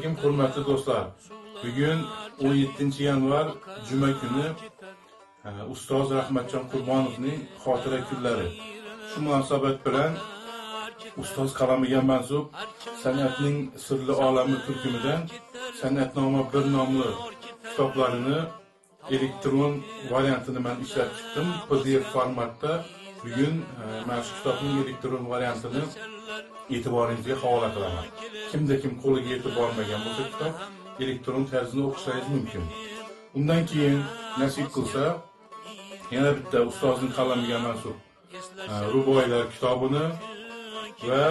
Alaykum hurmatli do'stlar. Bugun 17 yanvar juma kuni ustoz Rahmatjon Qurbonovning xotira kunlari. Shu munosabat bilan ustoz qalamiga mansub san'atning sirli olami turkumidan San'atnoma 1 nomli kitoblarini elektron variantini men ishlab chiqdim. PDF formatda bugun mana shu kitobning elektron variantini e'tiboringizga havola qilaman. Kimda kim qo'liga yetib bormagan bo'lsa kitob elektron tarzda o'qishingiz mumkin. Undan keyin nasib qilsa yana bitta ustozning qalamiga mansub ruboiylar kitobini va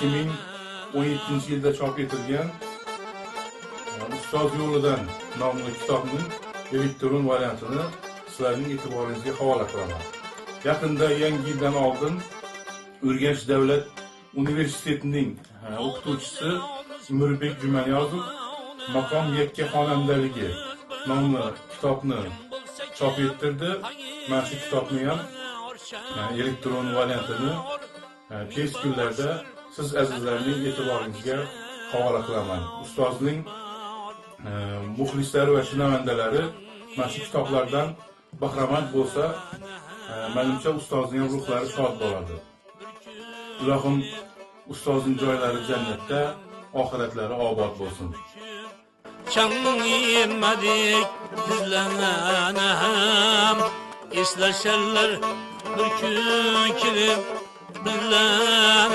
2017-yilda chop etilgan Ustoz yo'lidan nomli kitobning elektron variantini sizlarning e'tiboringizga havola qilaman. Yaqinda yangi yildan oldin Urganch davlat universitetining o'qituvchisi Mirbek Jumaniyozov Maqom yakka xonandaligi nomli kitobni chop ettirdi. Mana shu kitobni ham elektron variantini tez kunlarda siz azizlarning e'tiboringizga havola qilaman. Ustozning muxlislari va shinavandalari mana shu kitoblardan bahramand bo'lsa, menimcha ustozning ruhlari shod bo'ladi. Ilohim ustozning joylari jannatda, oxiratlari obod bo'lsin. Çangimedik dizlenem İsleşerler bir gün kilip bizlenem